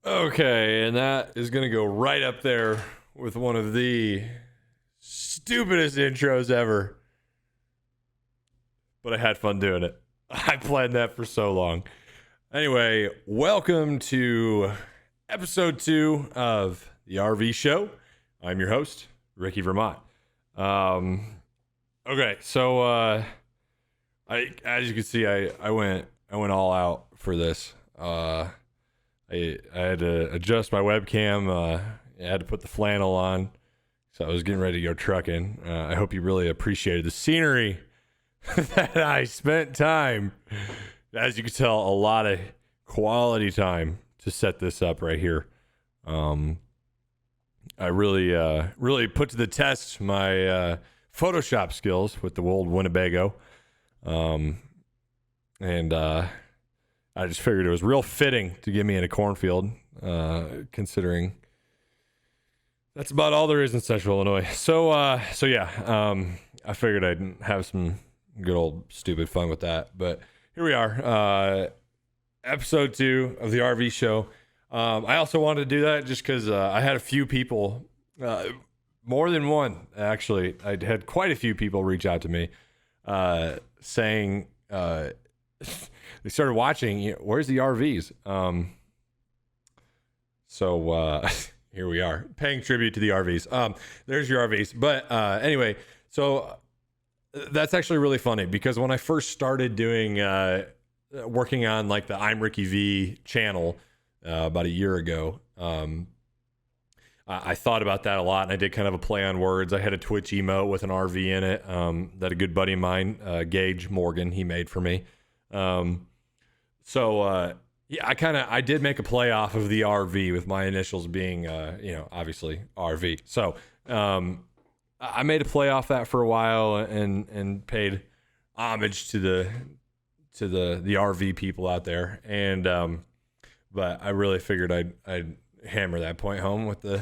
Okay, and that is going to go right up there with one of the stupidest intros ever. But I had fun doing it. I planned that for so long. Anyway, welcome to episode 2 of the RV Show. I'm your host, Ricky Vermont. Okay, so as you can see, I went all out for this. I had to adjust my webcam. I had to put the flannel on, so I was getting ready to go trucking. I hope you really appreciated the scenery that I spent time. As you can tell, a lot of quality time to set this up right here. I really put to the test my Photoshop skills with the old Winnebago, and I just figured it was real fitting to get me in a cornfield, considering that's about all there is in Central Illinois. So yeah, I figured I'd have some good old stupid fun with that. But here we are, episode 2 of the RV Show. I also wanted to do that just because I had a few people, more than one actually. I had quite a few people reach out to me, saying they started watching. Where's the RVs? So here we are, paying tribute to the RVs. There's your RVs. But anyway, so that's actually really funny because when I first started doing working on like the I'm Ricky V channel about a year ago, I thought about that a lot, and I did kind of a play on words. I had a Twitch emote with an RV in it that a good buddy of mine, Gage Morgan, he made for me. Yeah, I did make a play off of the RV with my initials being, obviously RV. So I made a play off that for a while and paid homage to the RV people out there. And but I really figured I'd hammer that point home with the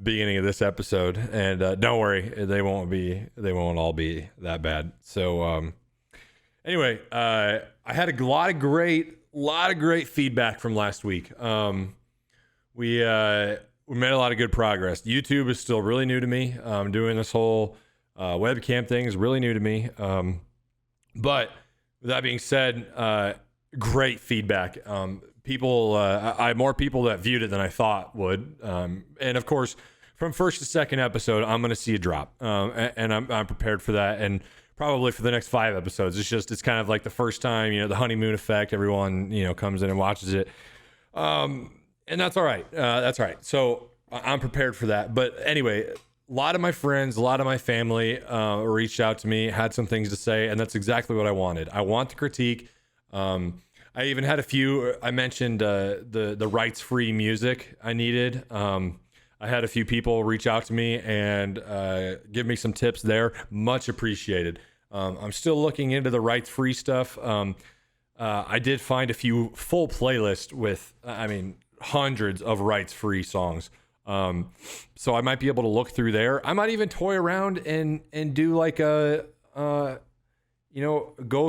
beginning of this episode. And don't worry, they won't all be that bad. So anyway, I had a lot of great feedback from last week. We made a lot of good progress. YouTube is still really new to me. Doing this whole webcam thing is really new to me. But with that being said, great feedback. I had more people that viewed it than I thought would. And of course, from first to second episode, I'm going to see a drop. And I'm prepared for that. And probably for the next 5 episodes. It's kind of like the first time, the honeymoon effect. Everyone, comes in and watches it. And that's all right. That's all right. So I'm prepared for that. But anyway, a lot of my friends, a lot of my family reached out to me, had some things to say, and that's exactly what I wanted. I want the critique. I even had a few. I mentioned the rights-free music I needed. I had a few people reach out to me and give me some tips there. Much appreciated. I'm still looking into the rights-free stuff. I did find a few full playlists with, hundreds of rights-free songs. So I might be able to look through there. I might even toy around and do like go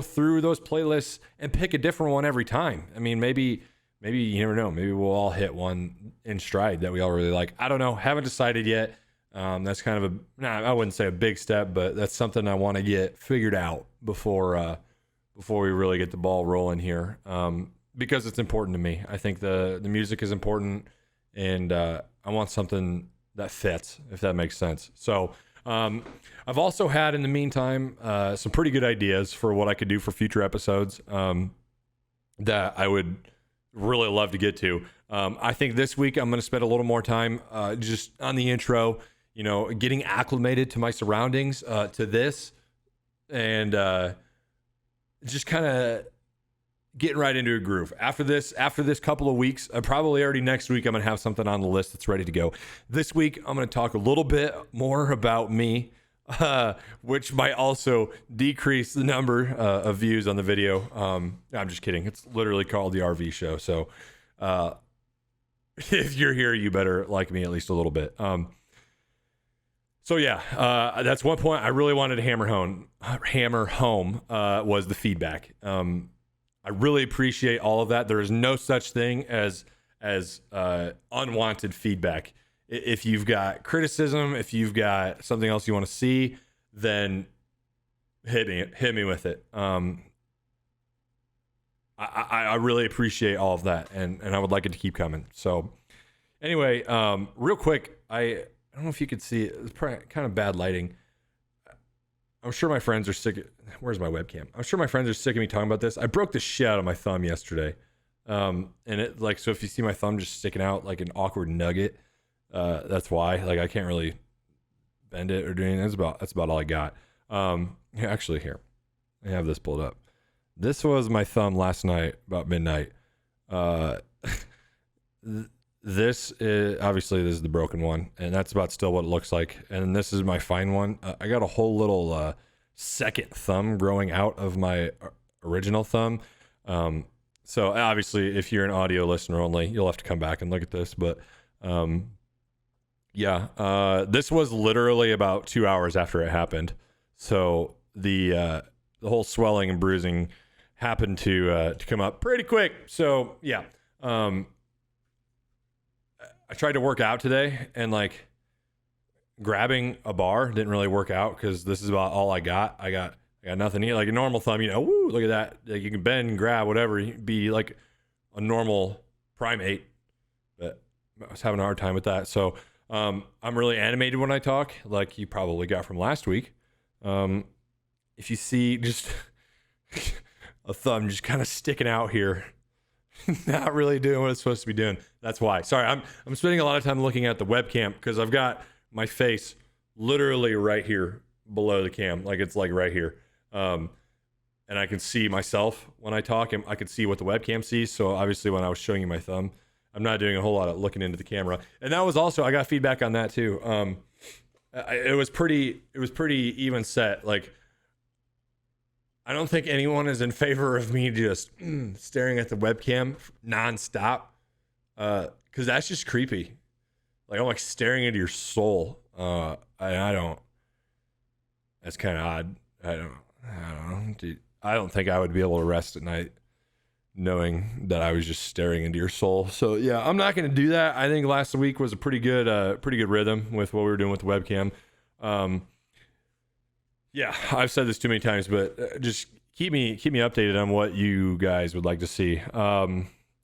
through those playlists and pick a different one every time. Maybe you never know. Maybe we'll all hit one in stride that we all really like. I don't know. Haven't decided yet. That's kind of I wouldn't say a big step, but that's something I want to get figured out before we really get the ball rolling here. Because it's important to me. I think the music is important, and I want something that fits, if that makes sense. So I've also had in the meantime some pretty good ideas for what I could do for future episodes that I would really love to get to. I think this week I'm going to spend a little more time just on the intro, getting acclimated to my surroundings, to this, and just kind of getting right into a groove. After this couple of weeks, probably already next week, I'm going to have something on the list that's ready to go. This week, I'm going to talk a little bit more about me, which might also decrease the number of views on the video. I'm just kidding. It's literally called the RV Show. So if you're here, you better like me at least a little bit. So yeah, that's one point I really wanted to hammer home was the feedback. I really appreciate all of that. There is no such thing as as unwanted feedback. If you've got criticism, if you've got something else you want to see, then hit me with it. I really appreciate all of that, and I would like it to keep coming. So anyway, real quick, I don't know if you could see it. It's probably kind of bad lighting. I'm sure my friends are sick. Where's my webcam? I'm sure my friends are sick of me talking about this. I broke the shit out of my thumb yesterday. And it like, so if you see my thumb just sticking out like an awkward nugget, that's why. Like, I can't really bend it or do anything. That's about all I got. Actually, here, I have this pulled up. This was my thumb last night about midnight. This is obviously, this is the broken one, and that's about still what it looks like. And this is my fine one. I got a whole little second thumb growing out of my original thumb. So obviously, if you're an audio listener only, you'll have to come back and look at this. But this was literally about 2 hours after it happened. So the whole swelling and bruising happened to come up pretty quick. So yeah. I tried to work out today, and like grabbing a bar didn't really work out because this is about all I got. I got nothing here. Like a normal thumb, woo, look at that. Like you can bend and grab whatever, you can be like a normal primate, but I was having a hard time with that. So I'm really animated when I talk, like you probably got from last week. If you see just a thumb just kind of sticking out here, not really doing what it's supposed to be doing. That's why. Sorry, I'm spending a lot of time looking at the webcam because I've got my face literally right here below the cam. Like it's like right here. And I can see myself when I talk, and I can see what the webcam sees. So obviously when I was showing you my thumb, I'm not doing a whole lot of looking into the camera. And that was also, I got feedback on that too. It was pretty even set. Like, I don't think anyone is in favor of me just staring at the webcam nonstop, because that's just creepy. Like, I'm like staring into your soul. I don't. That's kind of odd. I don't know, dude. I don't think I would be able to rest at night knowing that I was just staring into your soul. So yeah, I'm not going to do that. I think last week was a pretty good rhythm with what we were doing with the webcam. Yeah, I've said this too many times, but just keep me updated on what you guys would like to see.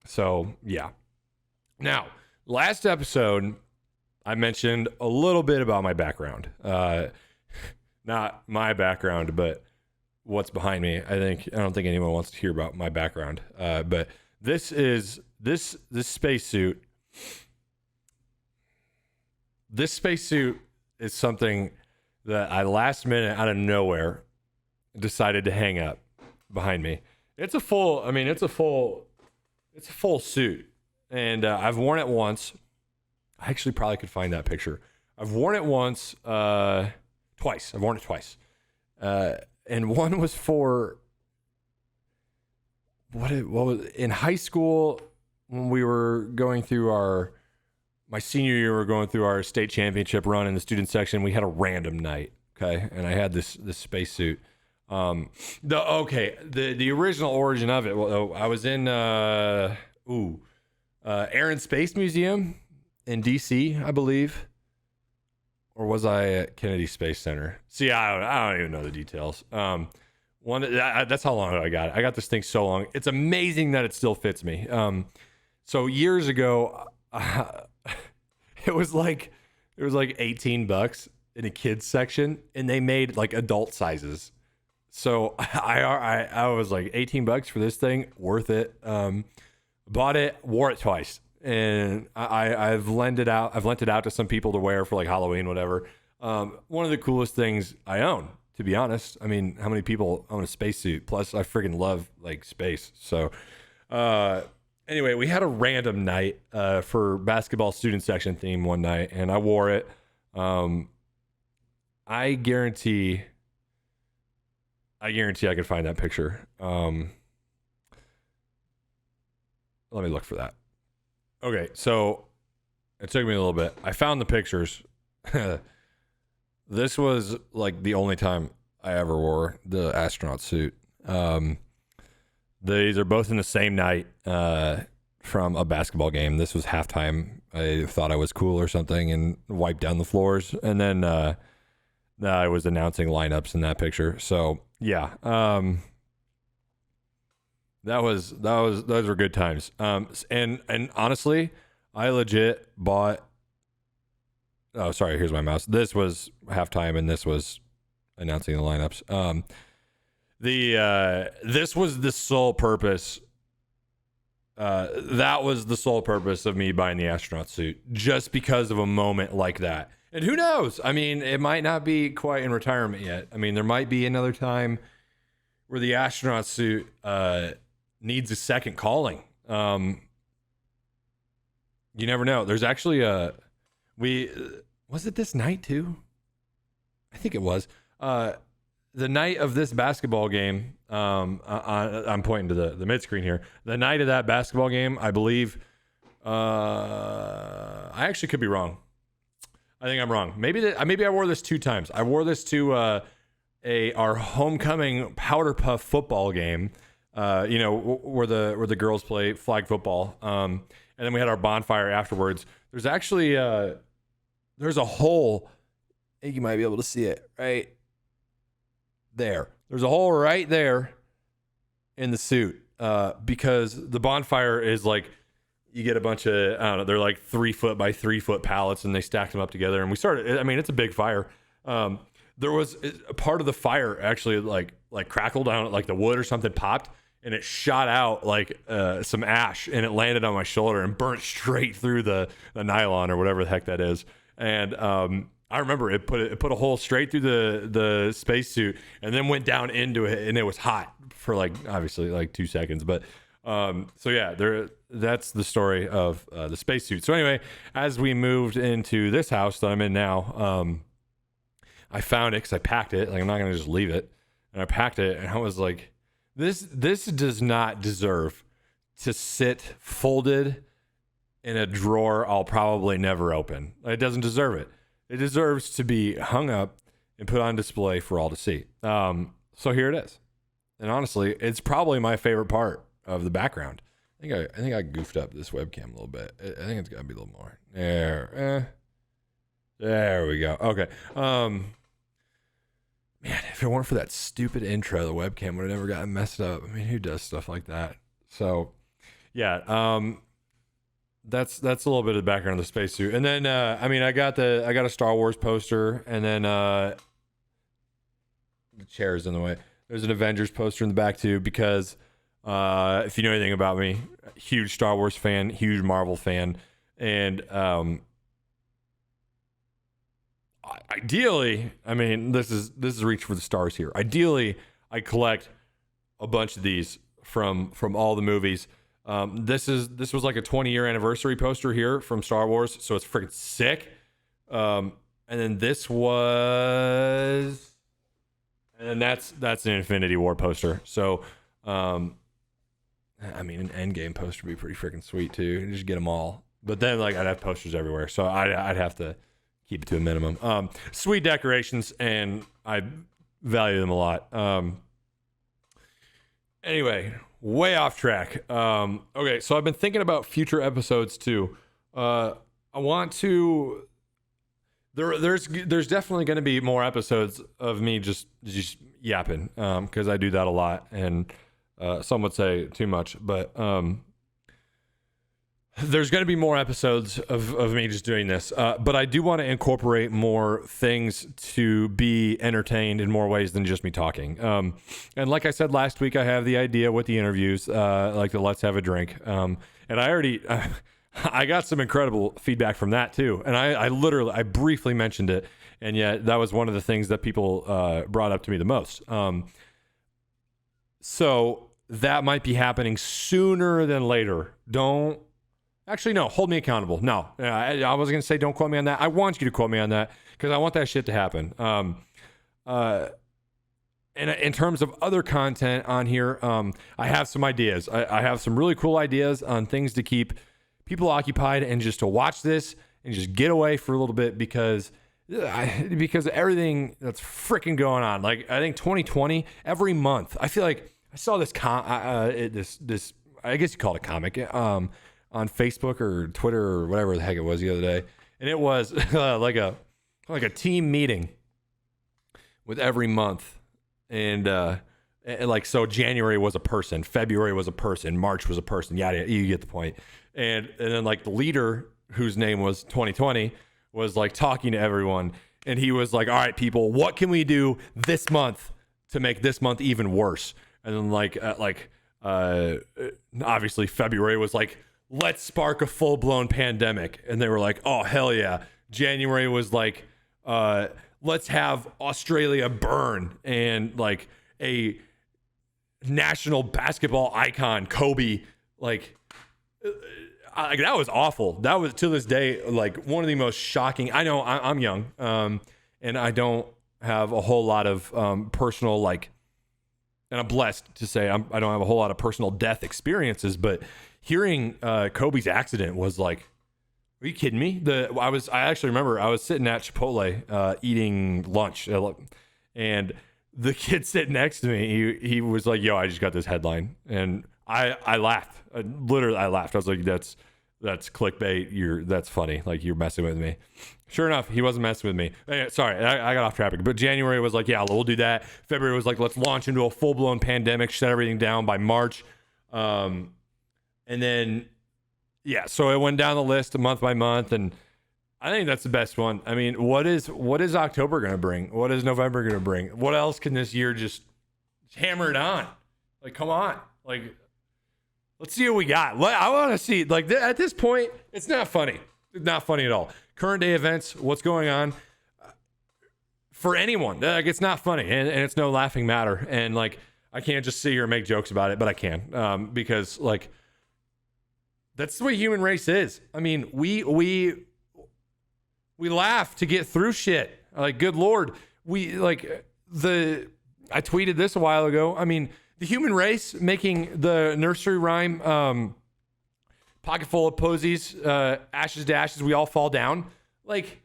So yeah. Now, last episode, I mentioned a little bit about my background. Not my background, but what's behind me. I don't think anyone wants to hear about my background. But this spacesuit. This spacesuit is something that I last minute out of nowhere decided to hang up behind me. It's a full suit, and I've worn it once. I actually probably could find that picture. I've worn it once, twice. I've worn it twice, and one was for what was in high school when we were going through my senior year. We were going through our state championship run in the student section. We had a random night, okay, and I had this spacesuit. The original origin of it. Well, I was in Air and Space Museum in DC, I believe, or was I at Kennedy Space Center? See, I don't even know the details. That's how long I got it. I got this thing so long. It's amazing that it still fits me. So years ago, it was like $18 in a kids section, and they made like adult sizes. So I was like $18 for this thing, worth it. Bought it, wore it twice, and I've lent it out to some people to wear for like Halloween, whatever. One of the coolest things I own, to be honest. I mean, how many people own a spacesuit? Plus, I friggin' love like space. So, anyway, we had a random night for basketball student section theme one night, and I wore it. I guarantee I could find that picture. Let me look for that. Okay, so it took me a little bit. I found the pictures. This was like the only time I ever wore the astronaut suit. These are both in the same night. from a basketball game. This was halftime. I thought I was cool or something and wiped down the floors. And then I was announcing lineups in that picture. So yeah, those were good times. And honestly, I legit bought. Oh, sorry. Here's my mouse. This was halftime, and this was announcing the lineups. This was the sole purpose. That was the sole purpose of me buying the astronaut suit, just because of a moment like that. And who knows? I mean, it might not be quite in retirement yet. I mean, there might be another time where the astronaut suit needs a second calling. You never know. There's actually was it this night too? I think it was. The night of this basketball game, I'm pointing to the mid screen here. The night of that basketball game, I believe, I actually could be wrong. I think I'm wrong. Maybe I wore this 2 times. I wore this to our homecoming Powder Puff football game. Where the girls play flag football. And then we had our bonfire afterwards. There's actually there's a hole. I think you might be able to see it right there. There's a hole right there in the suit because the bonfire is like, you get a bunch of, I don't know, they're like 3 foot by 3 foot pallets and they stacked them up together. And we started, I mean, it's a big fire. There was a part of the fire actually like crackled down, like the wood or something popped and it shot out like some ash and it landed on my shoulder and burnt straight through the nylon or whatever the heck that is. And I remember it put a hole straight through the spacesuit and then went down into it and it was hot for like obviously like 2 seconds. But so yeah, that's the story of the spacesuit. So anyway, as we moved into this house that I'm in now, I found it because I packed it. Like I'm not gonna just leave it, and I packed it, and I was like, this does not deserve to sit folded in a drawer I'll probably never open. It doesn't deserve it. It deserves to be hung up and put on display for all to see. So here it is, and honestly, it's probably my favorite part of the background. I think I goofed up this webcam a little bit. I think it's got to be a little more. There we go. Okay. Man, if it weren't for that stupid intro, the webcam would have never gotten messed up. I mean, who does stuff like that? So, yeah. That's a little bit of the background of the spacesuit. And then, I got a Star Wars poster, and then the chair is in the way. There's an Avengers poster in the back too, because if you know anything about me, huge Star Wars fan, huge Marvel fan, and ideally, I mean, this is reach for the stars here. Ideally, I collect a bunch of these from all the movies. This was like a 20-year anniversary poster here from Star Wars, so it's freaking sick. And then this was, and that's an Infinity War poster. So, I mean, an Endgame poster would be pretty freaking sweet too. Just get them all. But then, like, I'd have posters everywhere, so I'd have to keep it to a minimum. Sweet decorations, and I value them a lot. Anyway, way off track. Okay, so I've been thinking about future episodes too. I want to. There's definitely going to be more episodes of me just yapping, because I do that a lot, and some would say too much, but there's going to be more episodes of me just doing this, but I do want to incorporate more things to be entertained in more ways than just me talking. And like I said last week, I have the idea with the interviews, like the Let's Have a Drink. And I got some incredible feedback from that too. And I briefly mentioned it, and yet that was one of the things that people brought up to me the most. So that might be happening sooner than later. Actually, no, hold me accountable. No, I was going to say don't quote me on that. I want you to quote me on that because I want that shit to happen. And in terms of other content on here, I have some ideas. I have some really cool ideas on things to keep people occupied and just to watch this and just get away for a little bit because everything that's freaking going on. Like, I think 2020, every month, I feel like I saw this, I guess you call it a comic. on Facebook or Twitter or whatever the heck it was the other day, and it was like a team meeting with every month, and like, so January was a person, February was a person, March was a person, yada, you get the point. And then like the leader, whose name was 2020, was like talking to everyone, and he was like, all right, people, what can we do this month to make this month even worse? And then obviously February was like, let's spark a full-blown pandemic. And they were like, oh, hell yeah. January was like, let's have Australia burn, and like a national basketball icon, Kobe, like that was awful. That was, to this day, like one of the most shocking. I know I'm young, and I don't have a whole lot of personal, like, and I'm blessed to say I don't have a whole lot of personal death experiences, but hearing Kobe's accident was like, are you kidding me? I actually remember I was sitting at Chipotle eating lunch, and the kid sitting next to me, he was like, yo, I just got this headline. And I laughed. I laughed. I was like, that's clickbait. That's funny. Like, you're messing with me. Sure enough, he wasn't messing with me. Anyway, sorry, I got off topic. But January was like, yeah, we'll do that. February was like, let's launch into a full-blown pandemic, shut everything down by March. And then, yeah, so it went down the list month by month, and I think that's the best one. I mean, what is October going to bring? What is November going to bring? What else can this year just hammer it on? Like, come on. Like, let's see what we got. I want to see, like, at this point, it's not funny. It's not funny at all. Current day events, what's going on for anyone. Like, it's not funny, and it's no laughing matter. And like, I can't just sit here and make jokes about it, but I can, because like, that's the way human race is. I mean, we laugh to get through shit. Like, good Lord. I tweeted this a while ago. I mean, the human race making the nursery rhyme, pocket full of posies, ashes to ashes, we all fall down. Like,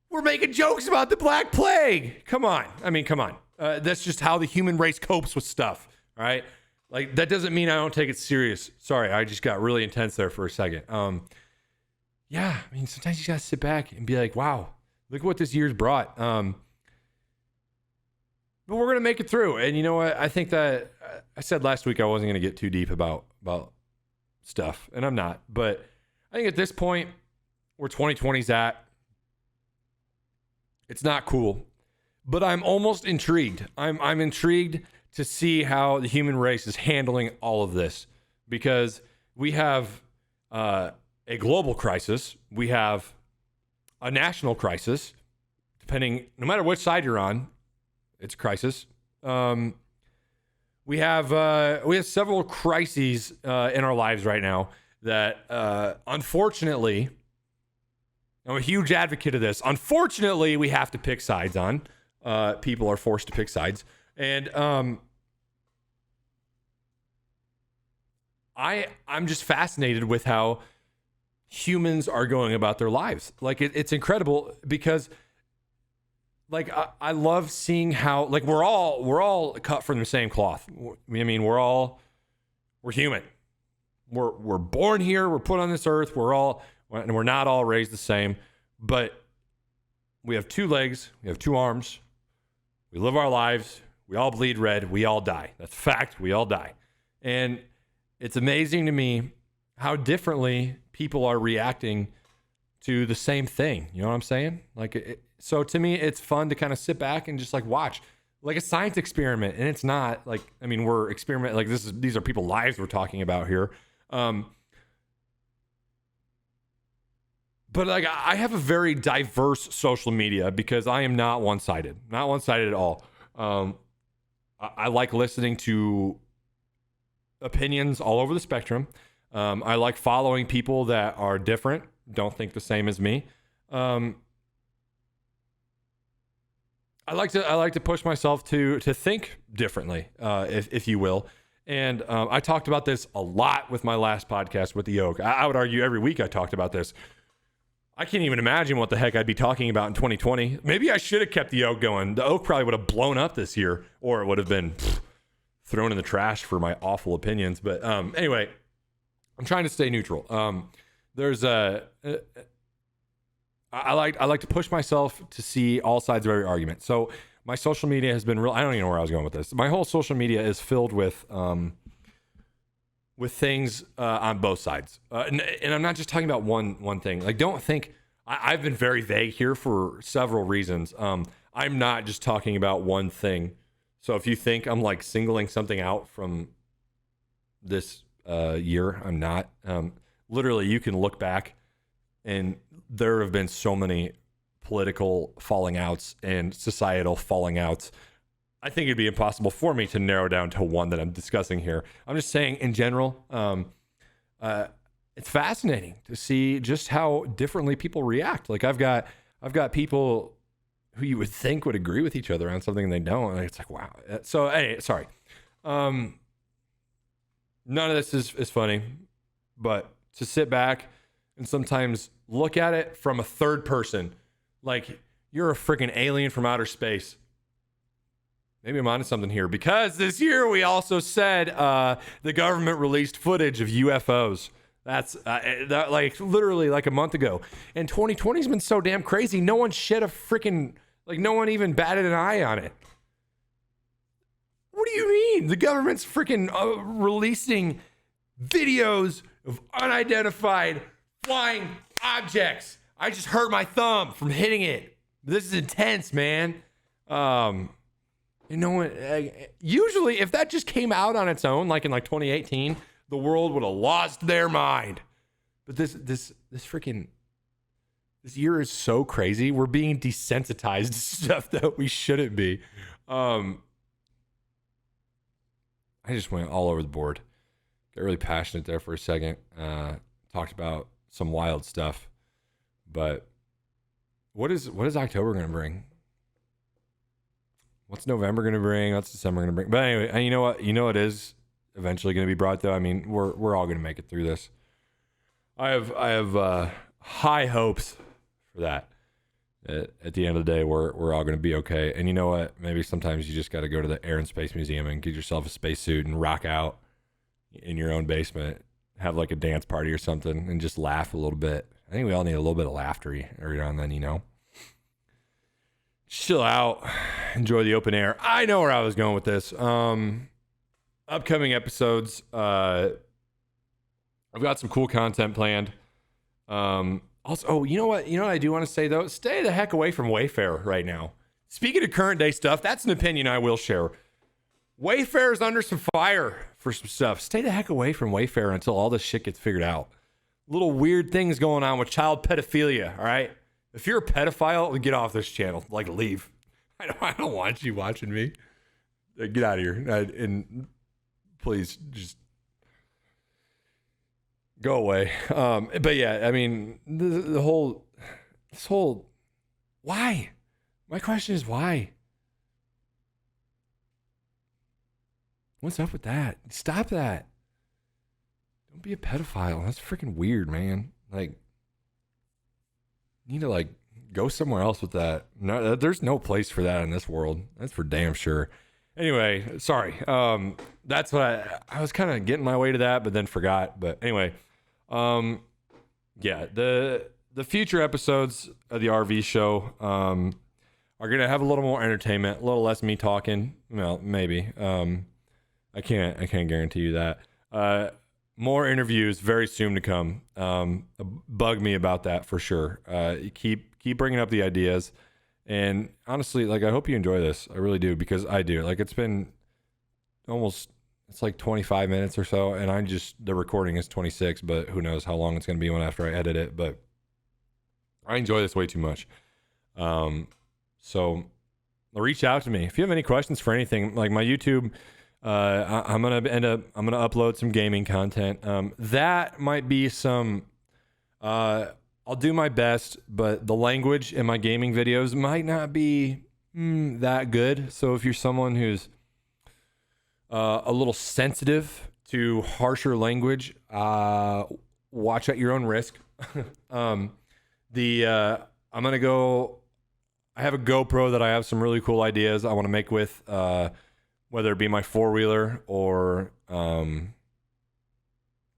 we're making jokes about the Black Plague. Come on. I mean, come on. That's just how the human race copes with stuff. All right. Like, that doesn't mean I don't take it serious. Sorry, I just got really intense there for a second. Yeah, I mean, sometimes you gotta sit back and be like, wow, look what this year's brought. But we're gonna make it through. And you know what? I think that I said last week I wasn't gonna get too deep about stuff, and I'm not. But I think at this point, where 2020's at, it's not cool. But I'm almost intrigued. I'm intrigued to see how the human race is handling all of this, because we have a global crisis, we have a national crisis, no matter which side you're on, it's a crisis. We have several crises in our lives right now that unfortunately, I'm a huge advocate of this. Unfortunately, we have to pick sides on. People are forced to pick sides. And I'm just fascinated with how humans are going about their lives. Like, it's incredible, because like I love seeing how, like, we're all cut from the same cloth. I mean, we're human. We're born here. We're put on this earth. And we're not all raised the same, but we have two legs. We have two arms. We live our lives. We all bleed red. We all die. That's a fact. We all die. And it's amazing to me how differently people are reacting to the same thing. You know what I'm saying? Like, so to me, it's fun to kind of sit back and just like watch, like a science experiment. And it's not like, I mean, we're experimenting, like these are people's lives we're talking about here. But like, I have a very diverse social media because I am not one-sided at all. I like listening to opinions all over the spectrum. I like following people that are different, don't think the same as me. I like to push myself to think differently, if you will. And I talked about this a lot with my last podcast with the Yoke. I would argue every week I talked about this. I can't even imagine what the heck I'd be talking about in 2020. Maybe I should have kept the Oak going. The Oak probably would have blown up this year, or it would have been thrown in the trash for my awful opinions. But anyway, I'm trying to stay neutral. There's a I like to push myself to see all sides of every argument. So my social media has been real. I don't even know where I was going with this. My whole social media is filled with things on both sides, and I'm not just talking about one thing. Like, don't think I've been very vague here for several reasons. I'm not just talking about one thing. So if you think I'm like singling something out from this year, I'm not. Literally, you can look back, and there have been so many political falling outs and societal falling outs. I think it'd be impossible for me to narrow down to one that I'm discussing here. I'm just saying in general, it's fascinating to see just how differently people react. Like I've got people who you would think would agree with each other on something and they don't. And it's like, wow. So anyway, sorry. None of this is funny, but to sit back and sometimes look at it from a third person, like you're a freaking alien from outer space. Maybe I'm onto something here, because this year we also said the government released footage of UFOs. That's that, like literally like a month ago. And 2020 has been so damn crazy. No one shed a freaking, like no one even batted an eye on it. What do you mean? The government's freaking releasing videos of unidentified flying objects. I just hurt my thumb from hitting it. This is intense, man. You know, usually if that just came out on its own, like in like 2018, the world would have lost their mind. But this year is so crazy. We're being desensitized to stuff that we shouldn't be. I just went all over the board. Got really passionate there for a second. Talked about some wild stuff. But what is October going to bring? What's November going to bring? What's December going to bring? But anyway, and you know what? You know it is eventually going to be brought, though. I mean, we're all going to make it through this. I have high hopes for that. At the end of the day, we're all going to be okay. And you know what? Maybe sometimes you just got to go to the Air and Space Museum and get yourself a spacesuit and rock out in your own basement, have like a dance party or something, and just laugh a little bit. I think we all need a little bit of laughter every now and then, you know. Chill out, enjoy the open air. I know where I was going with this. Upcoming episodes, I've got some cool content planned. Also, you know what I do want to say though? Stay the heck away from Wayfair right now. Speaking of current day stuff, that's an opinion I will share. Wayfair is under some fire for some stuff. Stay the heck away from Wayfair until all this shit gets figured out. Little weird things going on with child pedophilia, all right? If you're a pedophile, get off this channel. Like, leave. I don't want you watching me. Get out of here. And please, just go away. But yeah, I mean, this whole, why? My question is why? What's up with that? Stop that. Don't be a pedophile. That's freaking weird, man. Like, you need to like go somewhere else with that. No, there's no place for that in this world. That's for damn sure. Anyway, sorry. That's what I was kind of getting my way to that, but then forgot. But anyway, yeah, the future episodes of the RV show are gonna have a little more entertainment, a little less me talking. Well, maybe. I can't guarantee you that. More interviews very soon to come. Bug me about that for sure. Keep bringing up the ideas, and honestly, like I hope you enjoy this. I really do, because I do. Like it's been it's like 25 minutes or so, and the recording is 26, but who knows how long it's gonna be after I edit it. But I enjoy this way too much. So reach out to me if you have any questions for anything. Like my YouTube. I'm gonna upload some gaming content. That might be some. I'll do my best, but the language in my gaming videos might not be that good. So if you're someone who's a little sensitive to harsher language, watch at your own risk. I'm gonna go. I have a GoPro that I have some really cool ideas I want to make with. Whether it be my four-wheeler or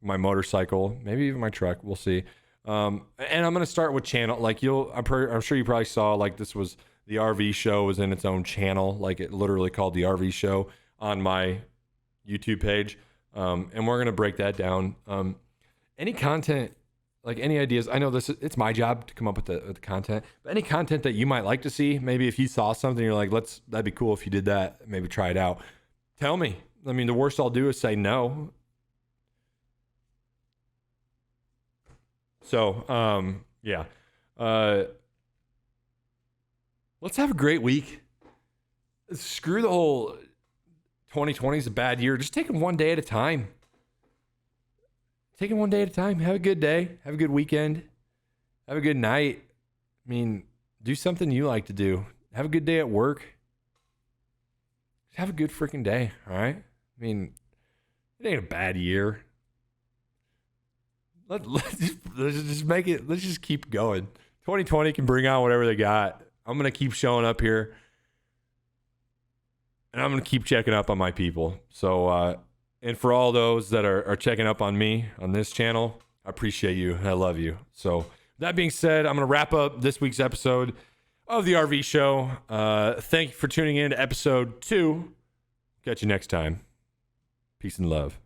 my motorcycle, maybe even my truck. We'll see. And I'm gonna start with channel. Like I'm sure you probably saw like this was the RV show was in its own channel. Like it literally called the RV show on my YouTube page. And we're gonna break that down. Any content, like any ideas. I know it's my job to come up with the content, but any content that you might like to see, maybe if you saw something, you're like, that'd be cool if you did that. Maybe try it out. Tell me. I mean, the worst I'll do is say no. So, yeah. Let's have a great week. Screw the whole 2020 is a bad year. Just take them one day at a time. Take it one day at a time. Have a good day. Have a good weekend. Have a good night. I mean, do something you like to do. Have a good day at work. Have a good freaking day, all right? I mean, it ain't a bad year. Let's just make it. Let's just keep going. 2020 can bring out whatever they got. I'm going to keep showing up here. And I'm going to keep checking up on my people. So, and for all those that are checking up on me on this channel, I appreciate you. I love you. So, that being said, I'm going to wrap up this week's episode of the RV Show. Thank you for tuning in to episode 2. Catch you next time. Peace and love.